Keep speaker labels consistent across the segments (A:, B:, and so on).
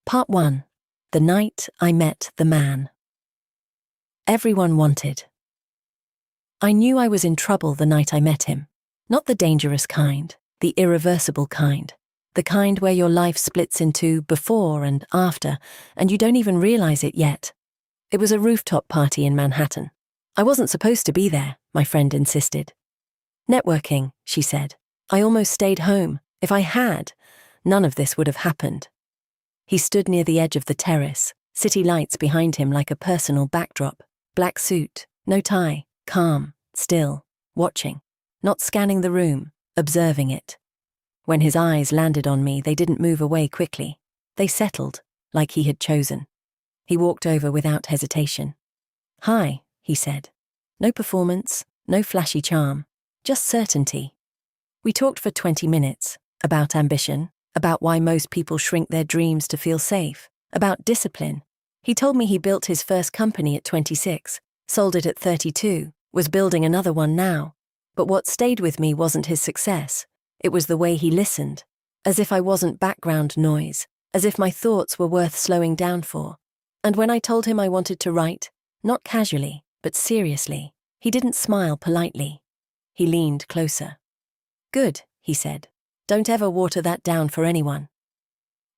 A: Part 1. The Night I Met the Man. Everyone wanted. I knew I was in trouble the night I met him. Not the dangerous kind, the irreversible kind. The kind where your life splits into before and after, and you don't even realize it yet. It was a rooftop party in Manhattan. I wasn't supposed to be there, my friend insisted. Networking, she said. I almost stayed home. If I had, none of this would have happened. He stood near the edge of the terrace, city lights behind him like a personal backdrop. Black suit, no tie, calm, still, watching. Not scanning the room, observing it. When his eyes landed on me, they didn't move away quickly. They settled, like he had chosen. He walked over without hesitation. "Hi," he said. No performance, no flashy charm, just certainty. We talked for 20 minutes, about ambition, about why most people shrink their dreams to feel safe, about discipline. He told me he built his first company at 26, sold it at 32, was building another one now. But what stayed with me wasn't his success, it was the way he listened, as if I wasn't background noise, as if my thoughts were worth slowing down for. And when I told him I wanted to write, not casually, but seriously, he didn't smile politely. He leaned closer. "Good," he said. "Don't ever water that down for anyone."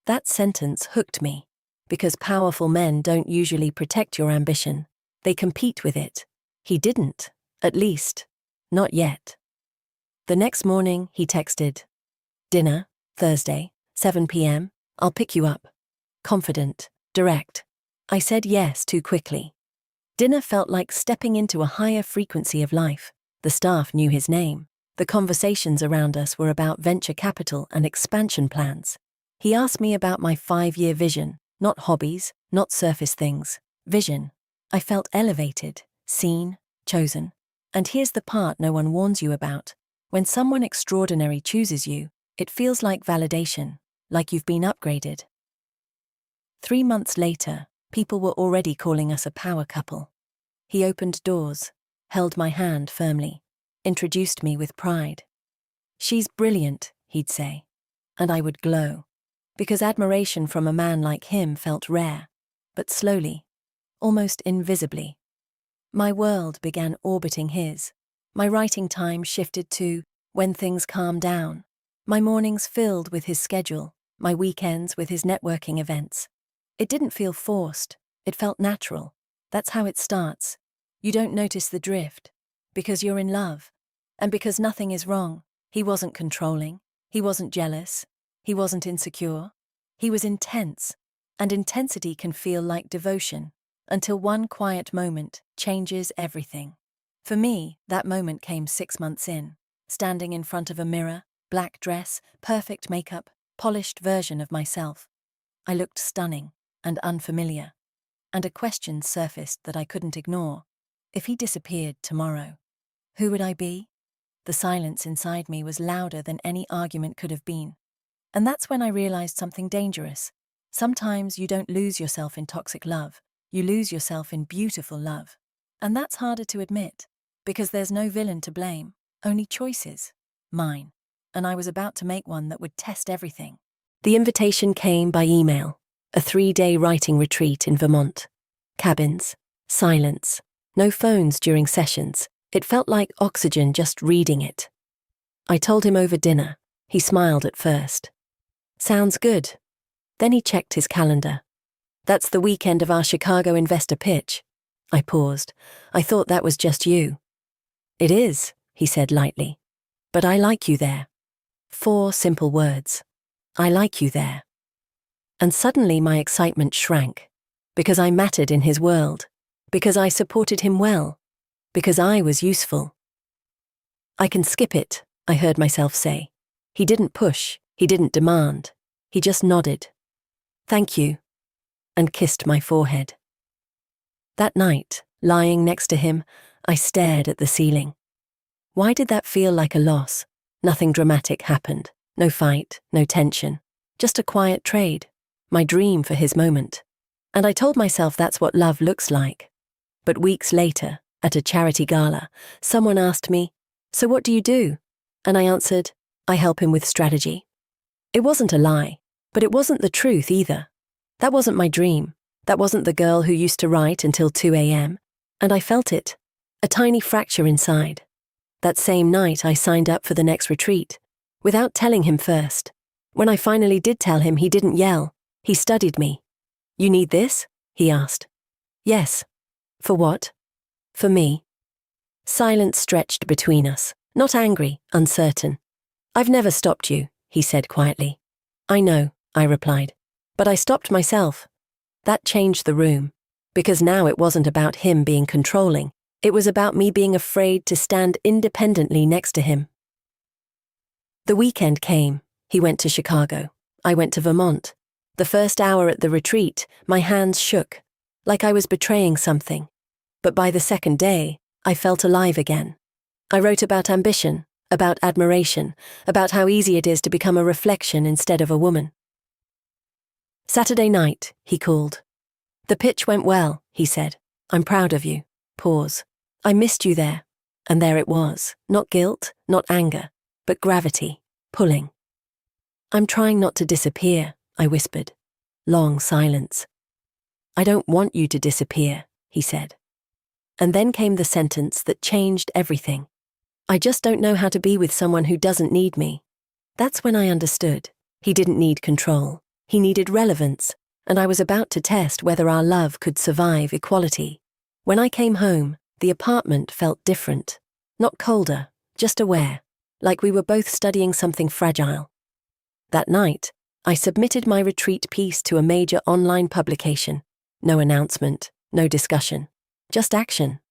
A: That sentence hooked me, because powerful men don't usually protect your ambition. They compete with it. He didn't, at least, not yet. The next morning, he texted, "Dinner, Thursday, 7 p.m, I'll pick you up." Confident, direct. I said yes too quickly. Dinner felt like stepping into a higher frequency of life. The staff knew his name. The conversations around us were about venture capital and expansion plans. He asked me about my 5-year vision, not hobbies, not surface things, vision. I felt elevated, seen, chosen. And here's the part no one warns you about. When someone extraordinary chooses you, it feels like validation, like you've been upgraded. 3 months later, people were already calling us a power couple. He opened doors, held my hand firmly, introduced me with pride. "She's brilliant," he'd say, and I would glow, because admiration from a man like him felt rare, but slowly, almost invisibly. My world began orbiting his. My writing time shifted to when things calm down. My mornings filled with his schedule, my weekends with his networking events. It didn't feel forced, it felt natural. That's how it starts. You don't notice the drift, because you're in love. And because nothing is wrong. He wasn't controlling, he wasn't jealous, he wasn't insecure. He was intense, and intensity can feel like devotion, until one quiet moment changes everything. For me, that moment came 6 months in, standing in front of a mirror, black dress, perfect makeup, polished version of myself. I looked stunning and unfamiliar, and a question surfaced that I couldn't ignore. If he disappeared tomorrow, who would I be? The silence inside me was louder than any argument could have been. And that's when I realized something dangerous. Sometimes you don't lose yourself in toxic love, you lose yourself in beautiful love. And that's harder to admit, because there's no villain to blame, only choices. Mine. And I was about to make one that would test everything. The invitation came by email, a 3-day writing retreat in Vermont. Cabins, silence, no phones during sessions. It felt like oxygen just reading it. I told him over dinner. He smiled at first. "Sounds good." Then he checked his calendar. "That's the weekend of our Chicago investor pitch." I paused. "I thought that was just you." "It is," he said lightly. "But I like you there." 4 simple words. I like you there. And suddenly my excitement shrank. Because I mattered in his world. Because I supported him well. Because I was useful. "I can skip it," I heard myself say. He didn't push, he didn't demand. He just nodded. "Thank you," and kissed my forehead. That night, lying next to him, I stared at the ceiling. Why did that feel like a loss? Nothing dramatic happened. No fight, no tension. Just a quiet trade. My dream for his moment. And I told myself that's what love looks like. But weeks later, at a charity gala, someone asked me, "So what do you do?" And I answered, "I help him with strategy." It wasn't a lie, but it wasn't the truth either. That wasn't my dream. That wasn't the girl who used to write until 2 a.m. And I felt it. A tiny fracture inside. That same night I signed up for the next retreat, without telling him first. When I finally did tell him, he didn't yell. He studied me. "You need this?" he asked. "Yes." "For what?" "For me." Silence stretched between us, not angry, uncertain. "I've never stopped you," he said quietly. "I know," I replied. "But I stopped myself." That changed the room, because now it wasn't about him being controlling. It was about me being afraid to stand independently next to him. The weekend came. He went to Chicago. I went to Vermont. The first hour at the retreat, my hands shook, like I was betraying something. But by the second day, I felt alive again. I wrote about ambition, about admiration, about how easy it is to become a reflection instead of a woman. Saturday night, he called. "The pitch went well," he said. "I'm proud of you." Pause. "I missed you there." And there it was. Not guilt, not anger, but gravity, pulling. "I'm trying not to disappear," I whispered. Long silence. "I don't want you to disappear," he said. And then came the sentence that changed everything. "I just don't know how to be with someone who doesn't need me." That's when I understood. He didn't need control. He needed relevance, and I was about to test whether our love could survive equality. When I came home, the apartment felt different. Not colder, just aware, like we were both studying something fragile. That night, I submitted my retreat piece to a major online publication. No announcement, no discussion, just action.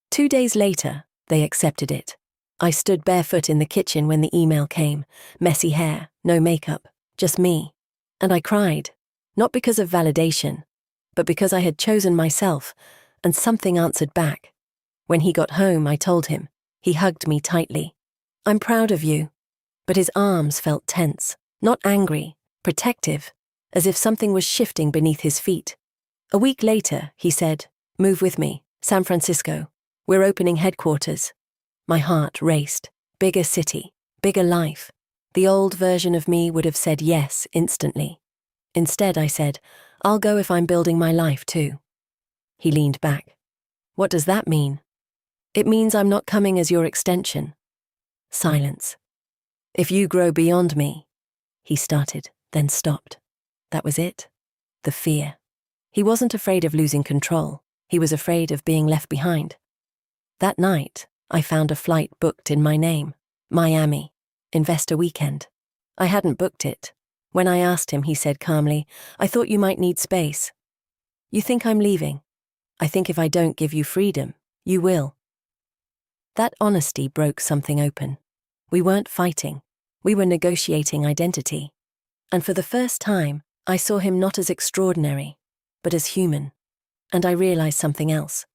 A: 2 days later, they accepted it. I stood barefoot in the kitchen when the email came, messy hair, no makeup, just me. And I cried, not because of validation, but because I had chosen myself, and something answered back. When he got home, I told him. He hugged me tightly. "I'm proud of you." But his arms felt tense, not angry, protective, as if something was shifting beneath his feet. A week later, he said, "Move with me, San Francisco. We're opening headquarters." My heart raced. Bigger city, bigger life. The old version of me would have said yes instantly. Instead, I said, "I'll go if I'm building my life too." He leaned back. "What does that mean?" "It means I'm not coming as your extension." Silence. "If you grow beyond me," he started, then stopped. That was it. The fear. He wasn't afraid of losing control. He was afraid of being left behind. That night, I found a flight booked in my name. Miami. Investor weekend. I hadn't booked it. When I asked him, he said calmly, "I thought you might need space." "You think I'm leaving?" "I think if I don't give you freedom, you will." That honesty broke something open. We weren't fighting. We were negotiating identity. And for the first time, I saw him not as extraordinary, but as human. And I realized something else.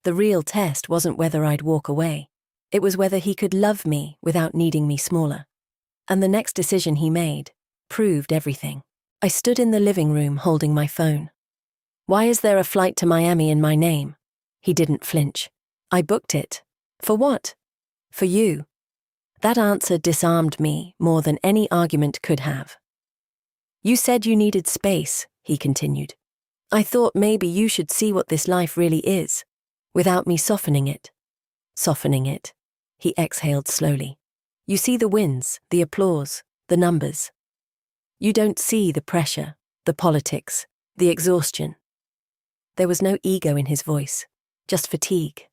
A: The real test wasn't whether I'd walk away. It was whether he could love me without needing me smaller. And the next decision he made proved everything. I stood in the living room holding my phone. "Why is there a flight to Miami in my name?" He didn't flinch. "I booked it." "For what?" "For you." That answer disarmed me more than any argument could have. "You said you needed space," he continued. "I thought maybe you should see what this life really is, without me softening it." "Softening it?" He exhaled slowly. "You see the wins, the applause, the numbers. You don't see the pressure, the politics, the exhaustion." There was no ego in his voice, just fatigue.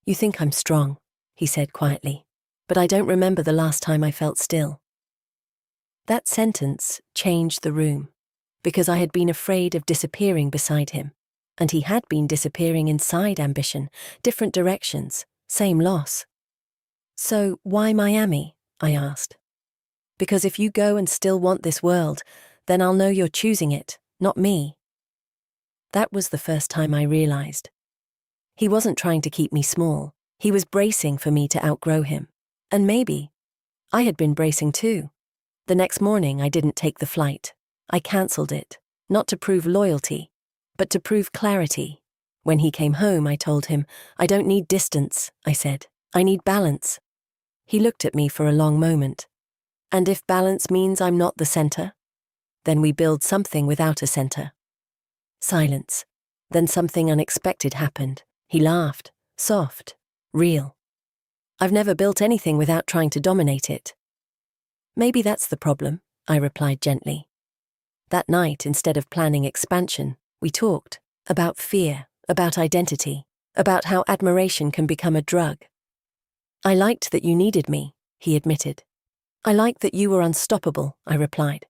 A: "You think I'm strong," he said quietly, "but I don't remember the last time I felt still." That sentence changed the room, because I had been afraid of disappearing beside him, and he had been disappearing inside ambition, different directions, same loss. "So why Miami?" I asked. "Because if you go and still want this world, then I'll know you're choosing it, not me." That was the first time I realized. He wasn't trying to keep me small. He was bracing for me to outgrow him. And maybe I had been bracing too. The next morning, I didn't take the flight. I cancelled it, not to prove loyalty, but to prove clarity. When he came home, I told him, "I don't need distance," I said. "I need balance." He looked at me for a long moment. "And if balance means I'm not the center?" Then we build something without a center. Silence. Then something unexpected happened. He laughed. Soft. Real. I've never built anything without trying to dominate it. Maybe that's the problem, I replied gently. That night, instead of planning expansion, we talked about fear, about identity, about how admiration can become a drug. I liked that you needed me, he admitted. I liked that you were unstoppable, I replied.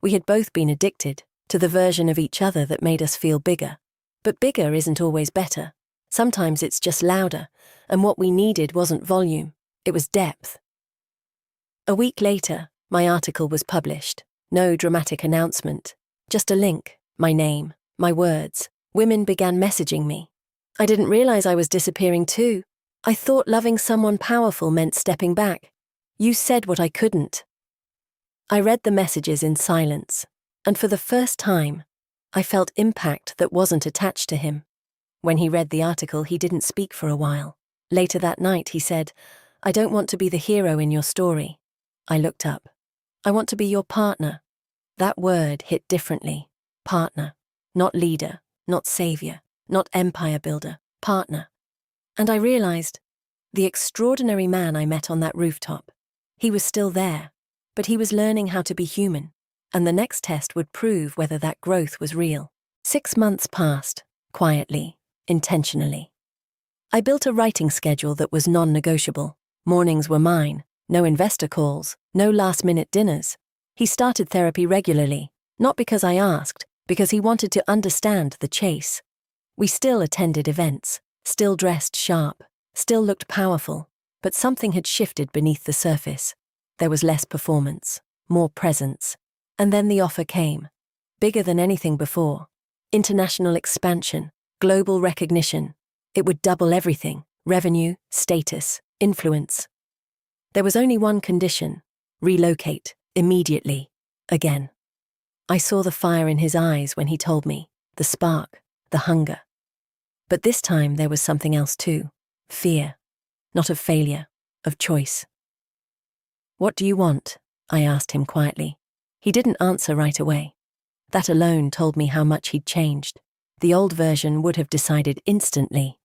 A: We had both been addicted to the version of each other that made us feel bigger. But bigger isn't always better. Sometimes it's just louder, and what we needed wasn't volume, it was depth. A week later, my article was published. No dramatic announcement, just a link, my name, my words. Women began messaging me. I didn't realize I was disappearing too. I thought loving someone powerful meant stepping back. You said what I couldn't. I read the messages in silence, and for the first time, I felt impact that wasn't attached to him. When he read the article, he didn't speak for a while. Later that night, he said, "I don't want to be the hero in your story." I looked up. "I want to be your partner." That word hit differently. Partner. Not leader, not savior, not empire builder. Partner. And I realized, the extraordinary man I met on that rooftop, he was still there, but he was learning how to be human, and the next test would prove whether that growth was real. 6 months passed, quietly, intentionally. I built a writing schedule that was non-negotiable. Mornings were mine, no investor calls, no last-minute dinners. He started therapy regularly, not because I asked, because he wanted to understand the chase. We still attended events, still dressed sharp, still looked powerful, but something had shifted beneath the surface. There was less performance, more presence. And then the offer came, bigger than anything before. International expansion, global recognition. It would double everything: revenue, status, influence. There was only one condition: relocate, immediately, again. I saw the fire in his eyes when he told me, the spark, the hunger. But this time there was something else too: fear, not of failure, of choice. "What do you want?" I asked him quietly. He didn't answer right away. That alone told me how much he'd changed. The old version would have decided instantly.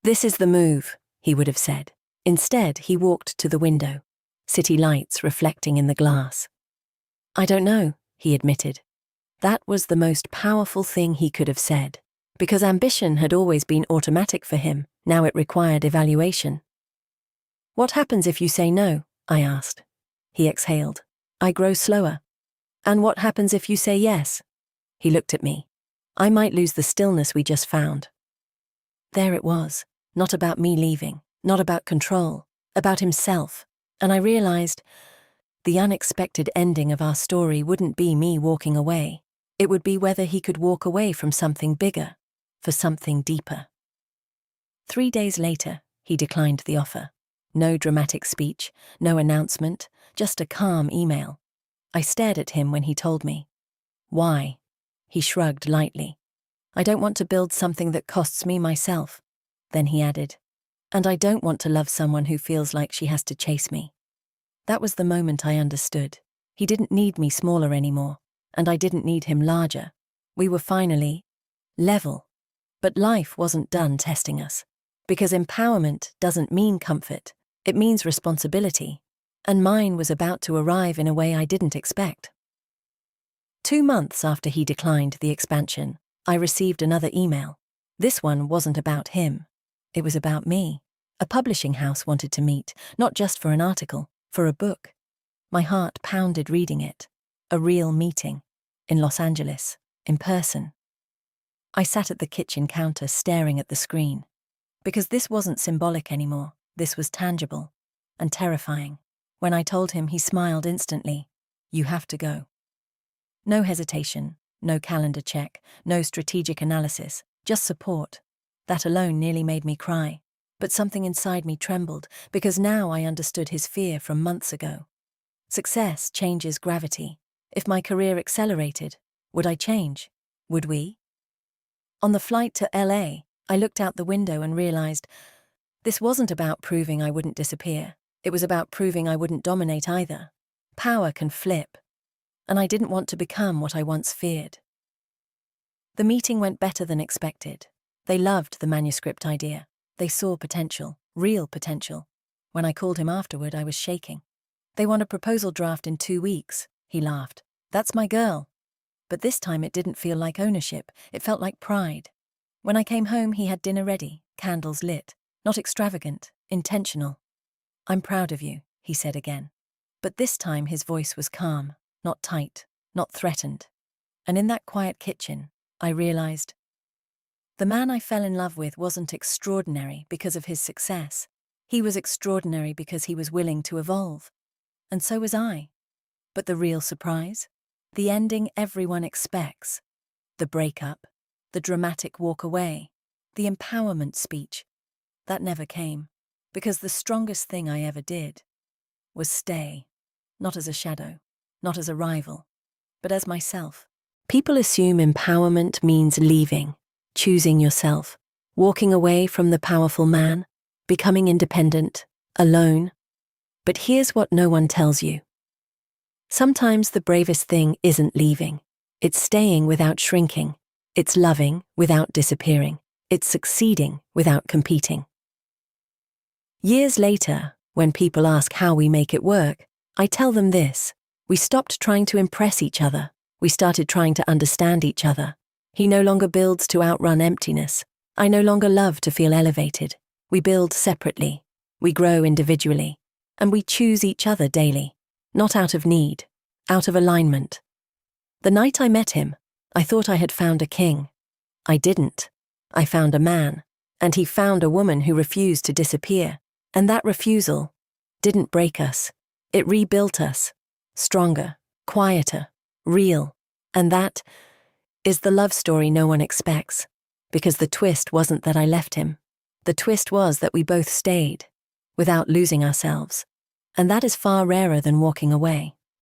A: "This is the move," he would have said. Instead, he walked to the window, city lights reflecting in the glass. "I don't know," he admitted. That was the most powerful thing he could have said, because ambition had always been automatic for him. Now it required evaluation. "What happens if you say no?" I asked. He exhaled. "I grow slower." "And what happens if you say yes?" He looked at me. "I might lose the stillness we just found." There it was, not about me leaving, not about control, about himself. And I realized, the unexpected ending of our story wouldn't be me walking away. It would be whether he could walk away from something bigger, for something deeper. 3 days later, he declined the offer. No dramatic speech, no announcement, just a calm email. I stared at him when he told me. "Why?" He shrugged lightly. "I don't want to build something that costs me myself." Then he added, "And I don't want to love someone who feels like she has to chase me." That was the moment I understood. He didn't need me smaller anymore, and I didn't need him larger. We were finally level. But life wasn't done testing us, because empowerment doesn't mean comfort, it means responsibility, and mine was about to arrive in a way I didn't expect. 2 months after he declined the expansion, I received another email. This one wasn't about him. It was about me. A publishing house wanted to meet, not just for an article, for a book. My heart pounded reading it. A real meeting. In Los Angeles. In person. I sat at the kitchen counter staring at the screen. Because this wasn't symbolic anymore. This was tangible. And terrifying. When I told him, he smiled instantly. "You have to go." No hesitation, no calendar check, no strategic analysis, just support. That alone nearly made me cry. But something inside me trembled, because now I understood his fear from months ago. Success changes gravity. If my career accelerated, would I change? Would we? On the flight to LA, I looked out the window and realized this wasn't about proving I wouldn't disappear. It was about proving I wouldn't dominate either. Power can flip. and I didn't want to become what I once feared. The meeting went better than expected. They loved the manuscript idea. They saw potential, real potential. When I called him afterward, I was shaking. "They want a proposal draft in 2 weeks, he laughed. "That's my girl." But this time it didn't feel like ownership, it felt like pride. When I came home, he had dinner ready, candles lit, not extravagant, intentional. "I'm proud of you," he said again. But this time his voice was calm, not tight, not threatened. And in that quiet kitchen, I realized the man I fell in love with wasn't extraordinary because of his success. He was extraordinary because he was willing to evolve. And so was I. But the real surprise? The ending everyone expects. The breakup, the dramatic walk away, the empowerment speech. That never came, because the strongest thing I ever did was stay, not as a shadow, not as a rival, but as myself. People assume empowerment means leaving, choosing yourself, walking away from the powerful man, becoming independent, alone. But here's what no one tells you. Sometimes the bravest thing isn't leaving. It's staying without shrinking. It's loving without disappearing. It's succeeding without competing. Years later, when people ask how we make it work, I tell them this: we stopped trying to impress each other. We started trying to understand each other. He no longer builds to outrun emptiness. I no longer love to feel elevated. We build separately. We grow individually. And we choose each other daily. Not out of need, out of alignment. The night I met him, I thought I had found a king. I didn't. I found a man. And he found a woman who refused to disappear. And that refusal didn't break us. It rebuilt us. Stronger, quieter, real. And that is the love story no one expects. Because the twist wasn't that I left him. The twist was that we both stayed, without losing ourselves. And that is far rarer than walking away.